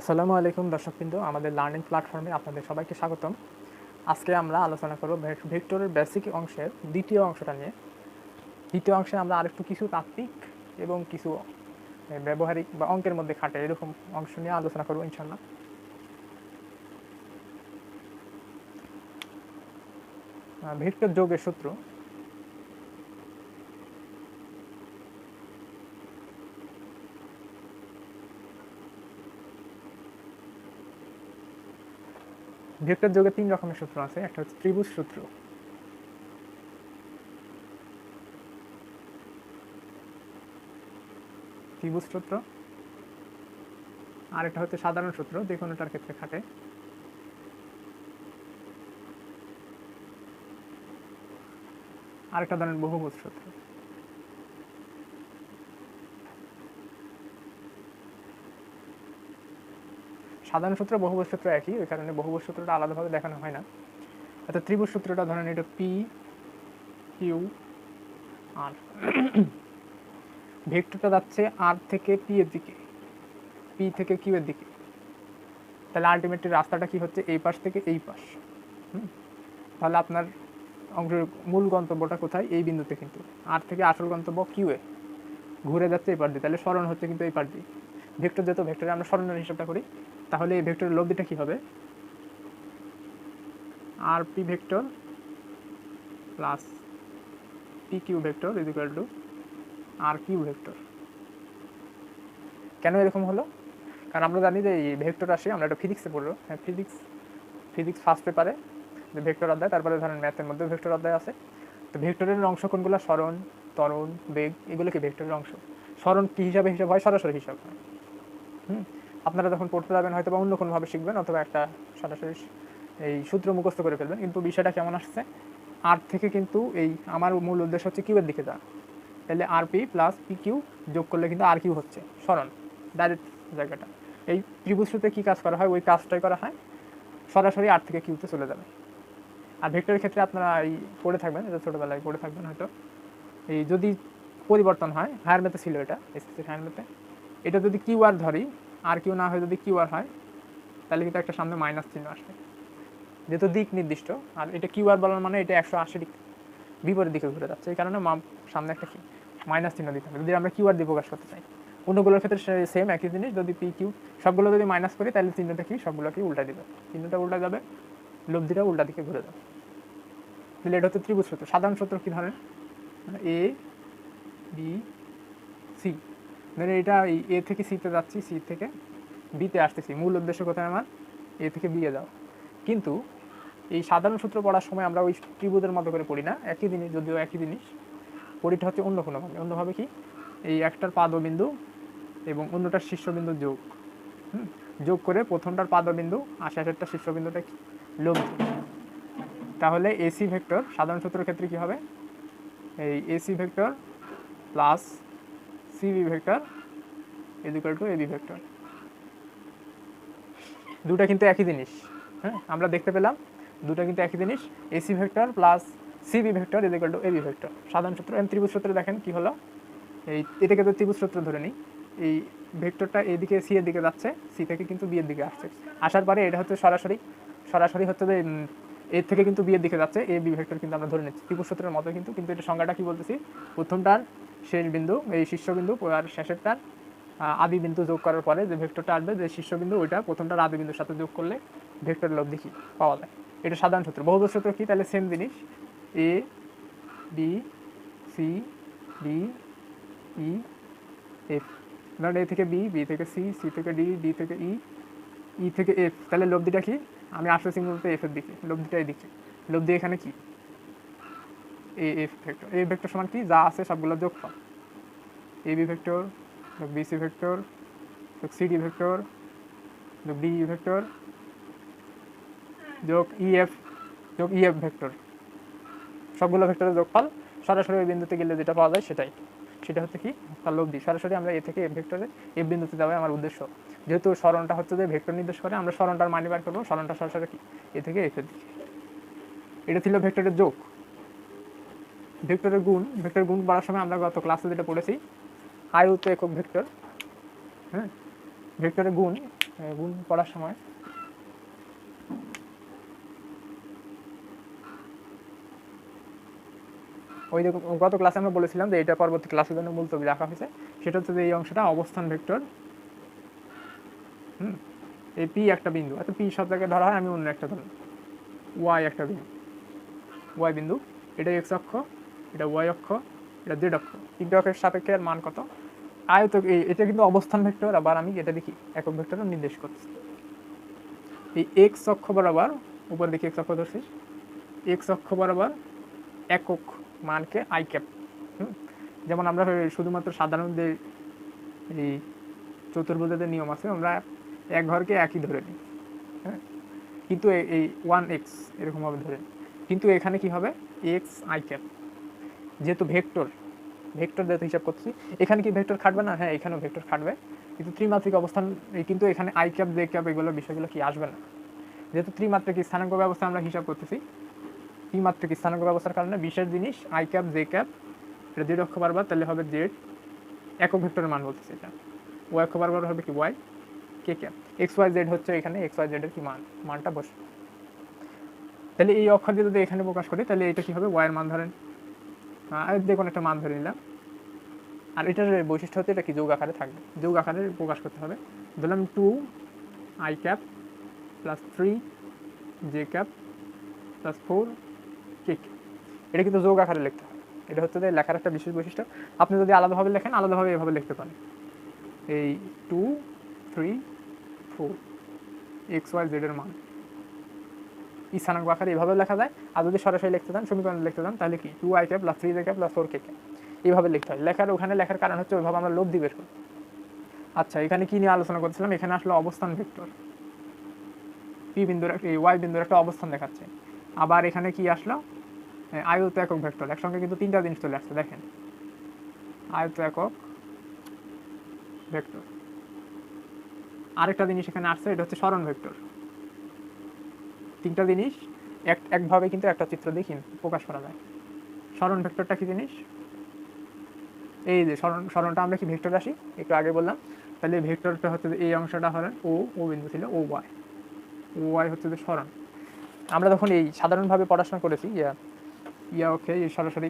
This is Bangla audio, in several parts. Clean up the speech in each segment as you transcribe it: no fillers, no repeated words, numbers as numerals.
আসসালামু আলাইকুম দর্শকবৃন্দ, আমাদের লার্নিং প্ল্যাটফর্মে আপনাদের সবাইকে স্বাগতম। আজকে আমরা আলোচনা করব ভেক্টরের বেসিক অংশের দ্বিতীয় অংশটা নিয়ে। দ্বিতীয় অংশে আমরা আরেকটু কিছু তাত্ত্বিক এবং কিছু ব্যবহারিক বা অঙ্কের মধ্যে খাটে এরকম অংশ নিয়ে আলোচনা করব ইনশাল্লাহ। ভেক্টর যোগের সূত্র। ভেক্টর যোগে 3 রকমের সূত্র আছে। একটা হচ্ছে ত্রিভুজ সূত্র, আর একটা হচ্ছে সাধারণ সূত্র, যে কোনোটার ক্ষেত্রে খাটে। আরেকটা ধরেন বহুভুজ সূত্র। সাধারণ সূত্র বহুভুজ সূত্র একই, ওই কারণে বহুভুজ সূত্রটা আলাদাভাবে দেখানো হয় না। অর্থাৎ ত্রিভুজ সূত্রটা ধরেন এটা পি কিউ আর ভেক্টরটা যাচ্ছে আর থেকে পি এর দিকে, পি থেকে কিউ এর দিকে। তাহলে আলটিমেটলি রাস্তাটা কি হচ্ছে, এই পাশ থেকে এই পাশ। তাহলে আপনার অংশের মূল গন্তব্যটা কোথায়, এই বিন্দুতে। কিন্তু আর থেকে আসল গন্তব্য কিউ এ, ঘুরে যাচ্ছে এই পাশ দিয়ে, তাহলে সরণ হচ্ছে কিন্তু এই পাশ দিয়ে। ভেক্টর যেহেতু ভেক্টরে আমরা সরণের হিসাবটা করি, তাহলে এই ভেক্টরের লব্ধিটা কি হবে, R P vector plus P Q vector is equal to R Q vector. কেন এরকম হলো? কারণ আমরা জানি যে এই ভেক্টর আসে, আমরা এটা ফিজিক্সে পড়বো। হ্যাঁ, ফিজিক্স ফার্স্ট পেপারে যে ভেক্টর অধ্যায়, তারপরে ধরেন ম্যাথের মধ্যে ভেক্টর অধ্যায় আছে। তো ভেক্টরের অংশ কোনগুলো, সরণ, ত্বরণ, বেগ, এগুলো কি ভেক্টরের অংশ। সরণ কি হিসাবে হিসাব হয়, সরাসরি হিসাব হয়। আপনারা যখন পড়তে যাবেন হয়তো বা অন্য কোনোভাবে শিখবেন, অথবা একটা সরাসরি এই সূত্র মুখস্থ করে ফেলবেন। কিন্তু বিষয়টা কেমন আসছে, আর থেকে কিন্তু এই আমার মূল উদ্দেশ্য হচ্ছে কিউ এর দিকে যাওয়া। তাহলে আর পি প্লাস পি কিউ যোগ করলে কিন্তু আর কিউ হচ্ছে সরণ, ডাইরেক্ট জায়গাটা। এই ত্রিভুজ সূত্রে কী কাজ করা হয়, ওই কাজটাই করা হয়, সরাসরি আর থেকে কিউতে চলে যাবে। আর ভেক্টরের ক্ষেত্রে আপনারা এই পড়ে থাকবেন, এটা ছোটোবেলায় পড়ে থাকবেন হয়তো, এই যদি পরিবর্তন হয়, হায়ার ম্যাথে ছিল এটা, এসএসসি হায়ার ম্যাথে, এটা যদি কিউ আর ধরি, আর কিউ না হয় যদি কিউ আর হয়, তাহলে কিন্তু একটা সামনে মাইনাস চিহ্ন আসবে, যেহেতু দিক নির্দিষ্ট। আর এটা কিউ আর বলার মানে এটা 180 ডিগ্রি বিপরীত দিকে ঘুরে যাচ্ছে, এই কারণে সামনে একটা কি মাইনাস চিহ্ন দিতে হবে যদি আমরা কিউ আর দিয়ে প্রকাশ করতে চাই। অন্যগুলোর ক্ষেত্রে সেম একই জিনিস, যদি পি কিউ সবগুলো যদি মাইনাস করি, তাহলে চিহ্নটা কি সবগুলোকে উল্টা দিবে, চিহ্নটা উল্টা যাবে, লব্ধিটা উল্টা দিকে ঘুরে যাবে। তাহলে এটা হচ্ছে ত্রিভুজ সূত্র। সাধারণ সূত্র কি ধরেন, এ বি সি, ধরেন এটা এ থেকে সিতে যাচ্ছি, সি থেকে বিতে আসতেছি, মূল উদ্দেশ্য কোথায় আমার, এ থেকে বি এ যাও। কিন্তু এই সাধারণ সূত্র পড়ার সময় আমরা ওই ত্রিভুজের মতো করে পড়ি না, একই জিনিস, যদিও একই জিনিস, পরিটা হচ্ছে অন্য কোনোভাবে। অন্যভাবে কি, এই একটার পাদবিন্দু এবং অন্যটার শীর্ষবিন্দু যোগ, যোগ করে প্রথমটার পাদবিন্দু আর শেষেরটা শীর্ষবিন্দুটা কি লব্ধি। তাহলে এসি ভেক্টর সাধারণ সূত্রের ক্ষেত্রে কি হবে, এই AC vector plus CB vector is equal to AB vector. দুটা কিন্তু একই জিনিস। হ্যাঁ, আমরা দেখতে পেলাম দুটা কিন্তু একই জিনিস, AC vector plus CB vector is equal to AB vector. সাধারণ সূত্র। ত্রিভুজ সূত্রে দেখেন কি হলো, এই এটাকে তো ত্রিভুজ সূত্র ধরে নিই, এই ভেক্টরটা এদিকে সি এর দিকে যাচ্ছে, সি থেকে কিন্তু বি এর দিকে আসছে, আসার পরে এটা হচ্ছে সরাসরি হচ্ছে যে এর থেকে কিন্তু বি এর দিকে যাচ্ছে, এ বি ভেক্টর কিন্তু আমরা ধরে নিচ্ছি ত্রিভুজ সূত্রের মতো। কিন্তু এটা সংজ্ঞাটা কি বলতেছি, প্রথমটার শেষ বিন্দু এই শীর্ষবিন্দু আর শেষেরটার আদি বিন্দু যোগ করার পরে যে ভেক্টরটা আসবে, যে শীর্ষবিন্দু, ওইটা প্রথমটার আদি বিন্দুর সাথে যোগ করলে ভেক্টরের লব্ধি কি পাওয়া যায়। এটা সাধারণ সূত্র। বহুভুজ সূত্র কি, তাহলে সেম জিনিস, A B C D E F, ধরেন এ থেকে বি, বি থেকে সি, সি থেকে ডি, ডি থেকে ই, ই থেকে এফ। তাহলে লব্ধিটা কি, আমি আসতেছি মূলত এফ এর দিকে, লব্ধিটা এই দিকে, লব্ধি এখানে কি A F vector. A vector সমান কি, যা আছে সবগুলো যোগফল, এ বি ভেক্টর যোগ বি সি ভেক্টর যোগ সি ডি ভেক্টর যোগ ডি ই ভেক্টর যোগ ই এফ ভেক্টর, সবগুলো ভেক্টরের যোগফল। সরাসরি ওই বিন্দুতে গেলে যেটা পাওয়া যায় সেটা হচ্ছে কি তার লব্ধি। সরাসরি আমরা এ থেকে এফ ভেক্টরে এফ বিন্দুতে যাওয়াই আমার উদ্দেশ্য। যেহেতু সরণটা হচ্ছে যে ভেক্টর নির্দেশ করে, আমরা সরণটার মান বার করবো, সরণটা সরাসরি কি এ থেকে এফ এর দিকে। এটা ছিল ভেক্টরের যোগ। ভেক্টরের গুণ বাড়ার সময় আমরা গত ক্লাসে যেটা পড়েছি, আয়ত একক ভেক্টর, হ্যাঁ, ভেক্টরের গুণ গুণ করার সময় ওই যে গত ক্লাসে আমরা বলেছিলাম যে এটা পরবর্তী ক্লাসের জন্য মুলতবি রাখা হয়েছে, সেটা হচ্ছে যে এই অংশটা অবস্থান ভেক্টর। এই পি একটা বিন্দু, এত পি সব জায়গায় ধরা হয়, আমি অন্য একটা ধরুন ওয়াই একটা বিন্দু, ওয়াই বিন্দু, এটা এক্স অক্ষ, এটা ওয়াই অক্ষ, এটা জেড অক্ষ, তিনটে অক্ষের সাপেক্ষে এর মান কত। এটা কিন্তু অবস্থান ভেক্টর, আবার আমি এটা দেখি একক ভেক্টর নির্দেশ করছি। এই এক্স অক্ষ বরাবর, উপর দিকে এক্স অক্ষ ধরছি, এক্স অক্ষ বরাবর একক মানকে আই ক্যাপ, যেমন আমরা শুধুমাত্র সাধারণ যে এই চতুর্ভুজের নিয়ম আছে, আমরা এক ঘরকে একই ধরে নিই, হ্যাঁ, কিন্তু এই 1x এরকমভাবে ধরে নিই, কিন্তু এখানে কি হবে এক্স আই ক্যাপ, যেহেতু ভেক্টর যেহেতু হিসাব করছি, এখানে কি ভেক্টর খাটবে না? হ্যাঁ, এখানেও ভেক্টর খাটবে, কিন্তু ত্রিমাত্রিক অবস্থান, কিন্তু এখানে আই ক্যাপ জে ক্যাপ এগুলো বিষয়গুলো কি আসবে না, যেহেতু ত্রিমাত্রিক স্থানাঙ্ক ব্যবস্থা আমরা হিসাব করতেছি। ত্রিমাত্রিক স্থানাঙ্ক ব্যবস্থার কারণে বিশেষ জিনিস আই ক্যাপ জে ক্যাপ, এটা জেড অক্ষ বারবার, তাহলে হবে জেড একক ভেক্টরের মান বলতেছে, এটা ওয়াই অক্ষ বারবার হবে কি ওয়াই কে ক্যাপ, এক্স ওয়াই জেড হচ্ছে এখানে এক্স ওয়াই জেডের কি মানটা বসে। তাহলে এই অক্ষর দিয়ে যদি এখানে প্রকাশ করি, তাহলে এটা কি হবে ওয়াই এর মান ধরেন যে কোনো একটা মান ধরে নিলাম, আর এটার বৈশিষ্ট্য হচ্ছে এটা কি যোগ আকারে থাকবে, যোগ আকারে প্রকাশ করতে হবে। ধরলাম 2 I cap plus 3 J cap plus 4 K cap, এটা কিন্তু যোগ আকারে লিখতে হবে, এটা হচ্ছে যে লেখার একটা বিশেষ বৈশিষ্ট্য। আপনি যদি আলাদাভাবে লেখেন, আলাদাভাবে এভাবে লিখতে পারেন, এই 2 3 4 এক্স ওয়াই জেড এর মান স্থানাঙ্ক আকারে এভাবে লেখা যায়। আর যদি সরাসরি লিখতে চান, সমীকরণ লিখতে চান, তাহলে কি 2 I cap plus 3 J cap plus 4 K cap এইভাবে লিখতে হয়। ওখানে লেখার কারণ হচ্ছে ওইভাবে আমরা লব্ধি বের করি। আচ্ছা, এখানে কি নিয়ে আলোচনা করছিলাম? এখানে আসলে অবস্থান ভেক্টর, পি বিন্দুর এই ওয়াই বিন্দুর একটা অবস্থান দেখাচ্ছে। আবার এখানে কি আসলো? আয়ত একক ভেক্টর, একসঙ্গে কিন্তু তিনটা জিনিস চলে আসছে, দেখেন আয়ত একক ভেক্টর। আরেকটা জিনিস এখানে আসছে, এটা হচ্ছে সরণ ভেক্টর। তিনটা জিনিস একভাবে কিন্তু একটা চিত্র দেখি প্রকাশ করা যায়। সরণ ভেক্টরটা কি জিনিস? এই যে সরণটা আমরা কি ভেক্টর রাশি একটু আগে বললাম, তাহলে ভেক্টরটা হচ্ছে এই অংশটা হলেন ও বিন্দু ছিল ও ওয়াই হচ্ছে যে সরণ। আমরা যখন এই সাধারণভাবে পড়াশোনা করেছি অক্ষে এই সরাসরি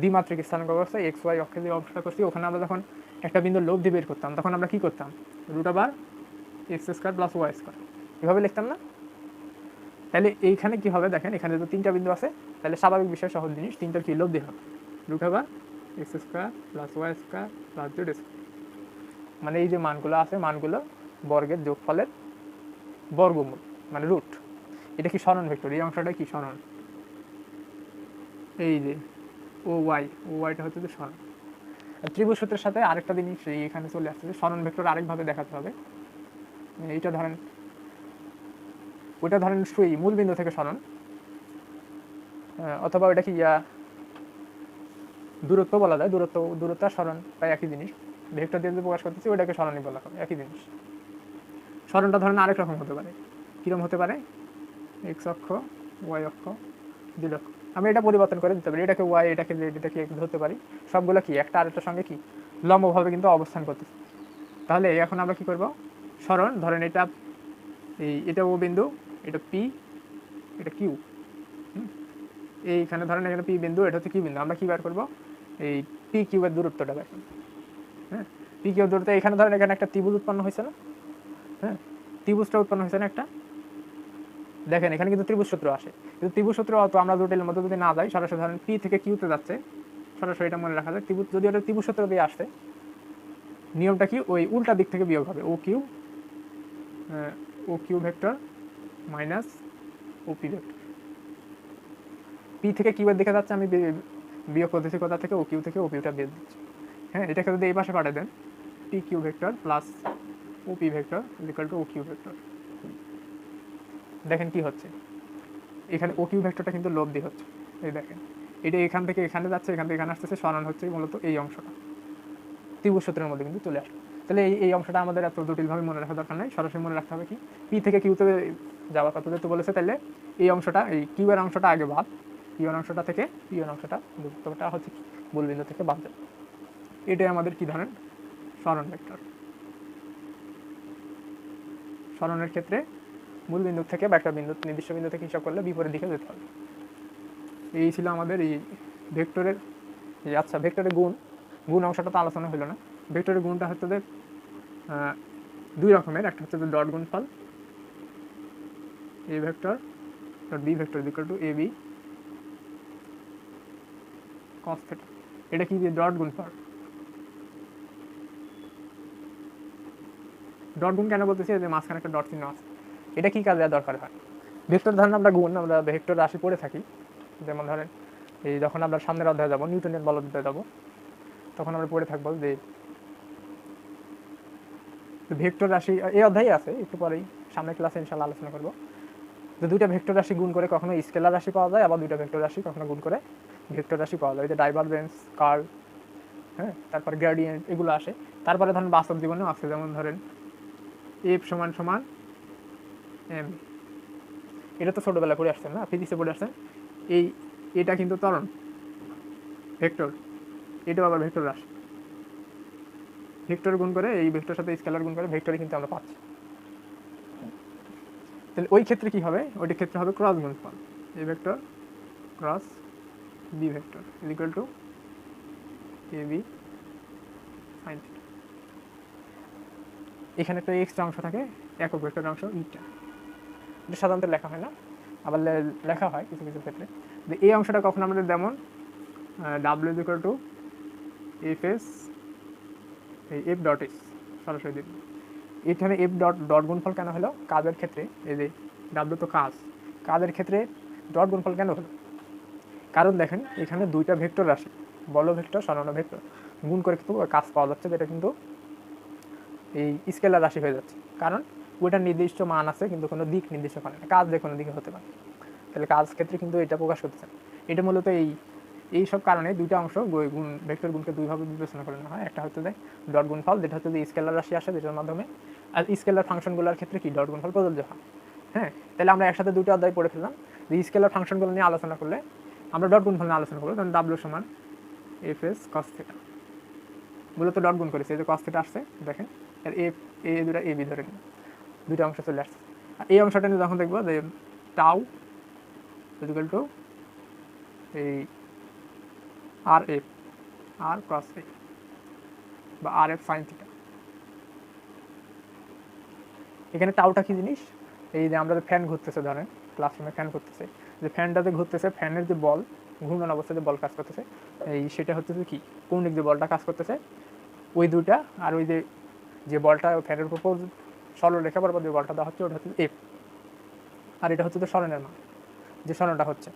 দ্বিমাত্রিক স্থানাঙ্ক ব্যবস্থা এক্স ওয়াই অক্ষে যে অংশটা করছি, ওখানে আমরা যখন একটা বিন্দুর লব্ধি বের করতাম, তখন আমরা কি করতাম? √(x² + y²) এভাবে লিখতাম না? তাহলে এইখানে কি হবে দেখেন, এখানে যদি তিনটা বিন্দু আছে, তাহলে স্বাভাবিক বিষয় সহজ জিনিস, তিনটার কি লব্ধি হবে √(x² + y² + z², মানে এই যে মানগুলো আছে, মানগুলো বর্গের যোগফলের বর্গমূল, মানে রুট। এটা কি সরণ ভেক্টর, এই অংশটা কি সরণ, এই যে ওয়াইটা হচ্ছে যে সরণ। ত্রিভুজ সূত্রের সাথে আরেকটা জিনিস এখানে চলে আসছে, সরণ ভেক্টর আরেকভাবে দেখাতে হবে। ওইটা ধরেন সুই মূল বিন্দু থেকে সরণ, অথবা ওইটা কি দূরত্ব বলা যায়, দূরত্ব আর সরণ প্রায় একই জিনিস, ভেক্টর দিয়ে প্রকাশ করতেছি, ওইটাকে সরণই বলা হবে, একই জিনিস। সরণটা ধরেন আরেক রকম হতে পারে, কিরকম হতে পারে? এক্স অক্ষ, ওয়াই অক্ষ, জেড অক্ষ, আমি এটা পরিবর্তন করে দিতে পারি, এটাকে ওয়াই, এটাকে জেড, এটাকে এক্স ধরতে পারি, সবগুলো কি একটা আরেকটার সঙ্গে কি লম্বভাবে কিন্তু অবস্থান করতেছে। তাহলে এখন আমরা কি করব? সরণ ধরেন এটা ও বিন্দু, এটা পি, এটা কিউ, এইখানে ধরেন এখানে পি বিন্দু, এটা হচ্ছে কিউ বিন্দু। আমরা কি বের করবো? এই পি কিউ এর দূরত্বটা বের করবো। হ্যাঁ, পি কিউ এর দূরত্ব, এখানে ধরেন এখানে একটা ত্রিভুজ উৎপন্ন হয়েছে না? হ্যাঁ, ত্রিভুজটা উৎপন্ন হয়েছে না একটা, দেখেন এখানে কিন্তু ত্রিভুজ সূত্র আসে, কিন্তু ত্রিভুজ সূত্র অত আমরা জটিলের মধ্যে যদি না যাই, সরাসরি ধরেন পি থেকে কিউতে যাচ্ছে, সরাসরি এটা মনে রাখা যায়। যদি ওটা ত্রিভুজ সূত্র দিয়ে আসছে, নিয়মটা কি? ওই উল্টা দিক থেকে বিয়োগ হবে, O Q vector minus O P vector. P থেকে কিউ এর দিকে যাচ্ছে, আমি বিয়োগ করতেছি কোথা থেকে? ও কিউ থেকে ও পিউটা বিয়োগ দিচ্ছি। হ্যাঁ, এটাকে যদি এই পাশে পাঠিয়ে দেন, P Q vector plus O P vector equal to O Q vector, দেখেন কি হচ্ছে, এখানে ও কিউ ভেক্টরটা কিন্তু লব্ধি হচ্ছে। এই দেখেন, এটা এখান থেকে এখানে যাচ্ছে, এখান থেকে এখানে আসতেছে, সরণ হচ্ছে মূলত এই অংশটা, ত্রিভুজ সূত্রের মধ্যে কিন্তু চলে আসলো। তাহলে এই অংশটা আমাদের এত জটিলভাবে মনে রাখার দরকার নাই, সরাসরি মনে রাখতে হবে কি পি থেকে কিউতে যাওয়ার কথা যেহেতু বলেছে, তাহলে এই অংশটা, এই কিউ এর অংশটা আগে বাদ, কিউ এর অংশটা থেকে পি এর অংশটা দূরত্বটা হচ্ছে মূলবিন্দু থেকে বাদ যাবে। এটাই আমাদের কি ধরেন সরণ ভেক্টর। সরণের ক্ষেত্রে মূল বিন্দু থেকে বা একটা বিন্দু নির্দিষ্ট বিন্দু থেকে হিসাব করলে বিপরীত দিকে যেতে হবে। এই ছিল আমাদের এই ভেক্টরের আচ্ছা ভেক্টরের গুণ অংশটা তো আলোচনা হলো না। ভেক্টরের গুণটা হচ্ছে যে দুই রকমের, একটা হচ্ছে যে ডট গুণফল A vector dot B vector equal to A B cos theta. এটা কি যে ডট গুণফল। ডট গুণ কেন বলতেছি, যে মাঝখানে একটা ডট চিহ্ন আছে, এটা কি কাজে দরকার হয়। ভেক্টর ধরেন আমরা ভেক্টর রাশি পড়ে থাকি, যেমন ধরেন এই যখন আমরা সামনের অধ্যায়ে যাবো, নিউটনের বল অধ্যায়ে যাবো, তখন আমরা পড়ে থাকবো যে ভেক্টর রাশি এই অধ্যায়ে আছে, একটু পরেই সামনের ক্লাসে ইনশাআল্লাহ আলোচনা করবো, যে দুইটা ভেক্টর রাশি গুণ করে কখনো স্কেলার রাশি পাওয়া যায়, আবার দুইটা ভেক্টর রাশি কখনো গুণ করে ভেক্টর রাশি পাওয়া যায়, যে ডাইভারজেন্স, কার্ল, হ্যাঁ, তারপর গ্রেডিয়েন্ট, এগুলো আসে। তারপরে ধরেন বাস্তব জীবনেও আছে, যেমন ধরেন এফ সমান সমান এম, এটা তো ছোটবেলায় পড়ে আসছেন না, ফিজিক্সে পড়ে আসছেন। এটা কিন্তু ত্বরণ ভেক্টর, এটাও আবার ভেক্টর রাশি। ভেক্টর গুণ করে এই ভেক্টর সাথে স্কেলার গুণ করে ভেক্টরে কিন্তু আমরা পাচ্ছি। তাহলে ওই ক্ষেত্রে কি হবে, ওইটার ক্ষেত্রে হবে ক্রস গুণফল, A vector cross B vector equal to A B sine theta. এখানে একটা এক্সট্রা অংশ থাকে, একক ভেক্টর অংশ ইটা, এটা সাধারণত লেখা হয় না, আবার লেখা হয় কিছু কিছু ক্ষেত্রে। এই অংশটা কখন আমাদের যেমন W equal to F S এই এফ ডট এস সরাসরি দিন। এখানে এফ ডট গুণফল কেন হলো, কাজের ক্ষেত্রে এই যে ডাব্লিউ তো কাজের ক্ষেত্রে ডট গুণফল কেন হলো, কারণ দেখেন এখানে দুইটা ভেক্টর রাশি, বল ভেক্টর সরণ ভেক্টর গুণ করে কিন্তু কাজ পাওয়া যাচ্ছে, যেটা কিন্তু এই স্কেলার রাশি হয়ে যাচ্ছে, কারণ ওইটার নির্দিষ্ট মান আছে কিন্তু কোনো দিক নির্দিষ্ট করে না, কাজ যে কোনো দিকে হতে পারে। তাহলে কাজ ক্ষেত্রে কিন্তু এটা প্রকাশ করতেছে। এটা মূলত এই সব কারণে দুইটা অংশ গুণ ভেক্টর গুণকে দুইভাবে বিবেচনা করে নেওয়া হয়। একটা হচ্ছে যে ডট গুণফল, যেটা হচ্ছে যে স্কেলার রাশি আসে যেটার মাধ্যমে, আর স্কেলার ফাংশনগুলোর ক্ষেত্রে কি ডট গুণফল প্রযোজ্য হয়। হ্যাঁ, তাহলে আমরা একসাথে দুটো অধ্যায় পড়ে ফেললাম, যে স্কেলার ফাংশনগুলো নিয়ে আলোচনা করলে আমরা ডট গুণফল নিয়ে আলোচনা করবো, কারণ ডাব্লিউ সমান এফ এস কস থিটা, মূলত ডট গুণ করেছে, এই যে কস থিটা আসছে দেখেন, আর এ দুটা এ বি ধরে নিন, দুইটা অংশ চলে আসছে। আর এই অংশটা নিয়ে যখন দেখবো যে টাউ ইকুয়াল টু এই আর এফ আর ক্রস এফ বা আর এফ সাইন থিটা। এখানে টাউটা কি জিনিস, এই যে আমরা যে ফ্যান ঘুরতেছে, ধরেন ক্লাসরুমে ফ্যান ঘুরতেছে, যে ফ্যানটাতে ঘুরতেছে, ফ্যানের যে বল ঘূর্ণন অবস্থায় যে বল কাজ করতেছে, এই সেটা হচ্ছে কি কৌণিক যে বলটা কাজ করতেছে, ওই দুইটা, আর ওই যে বলটা ফ্যানের উপর সরলরেখা বরাবর যে বলটা দেওয়া হচ্ছে ওটা হচ্ছে এফ, আর এটা হচ্ছে যে সরণের মান, যে সরণটা হচ্ছে,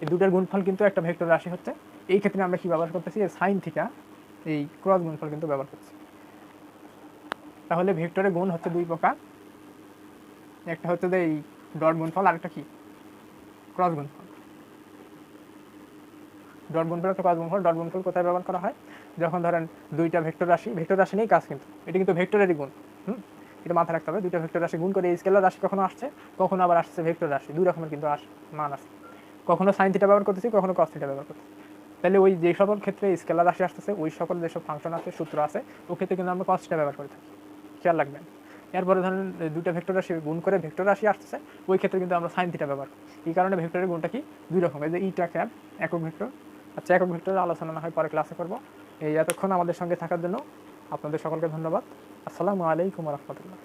এই দুটার গুণফল কিন্তু একটা ভেক্টর রাশি হচ্ছে। এই ক্ষেত্রে আমরা কি ব্যবহার করতেছি, সাইন থিটা, এই ক্রস গুণফল কিন্তু ব্যবহার করছি। তাহলে ভেক্টরের গুণ হচ্ছে দুই প্রকার, একটা হচ্ছে যে এই ডট গুণফল, আরেকটা কি ক্রস গুণফল। ডট গুণফল একটা ক্রস গুণফল। ডট গুণফল কোথায় ব্যবহার করা হয়, যখন ধরেন দুইটা ভেক্টর রাশি নিয়েই কাজ, কিন্তু এটা কিন্তু ভেক্টরেরই গুণ, এটা মাথায় রাখতে হবে। দুইটা ভেক্টর রাশি গুণ করে এই স্কেলার রাশি কখনো আসছে, কখনো আবার আসছে ভেক্টর রাশি, দুই রকমের কিন্তু মান আছে, কখনো সাইন থিটা ব্যবহার করতেছি, কখনো কস থিটা ব্যবহার করতেছি। তাহলে ওই যে সকল ক্ষেত্রে স্কেলার রাশি আসতেছে, ওই সকল যেসব ফাংশন আছে, সূত্র আছে, ওই ক্ষেত্রে কিন্তু আমরা কস থিটা ব্যবহার করে থাকি, খেয়াল রাখবেন। এরপরে ধরেন দুইটা ভেক্টর রাশি গুণ করে ভেক্টর রাশি আসতেছে, ওই ক্ষেত্রে কিন্তু আমরা সাইন থিটা ব্যবহার করি। এই কারণে ভেক্টরের গুণটা কি দুই রকম, এই যে ইটা ক্যাপ একক ভেক্টর। আচ্ছা, একক ভেক্টরের আলোচনা না হয় পরে ক্লাসে করবো। এই এতক্ষণ আমাদের সঙ্গে থাকার জন্য আপনাদের সকলকে ধন্যবাদ। আসসালামু আলাইকুম রহমতুল্লাহ।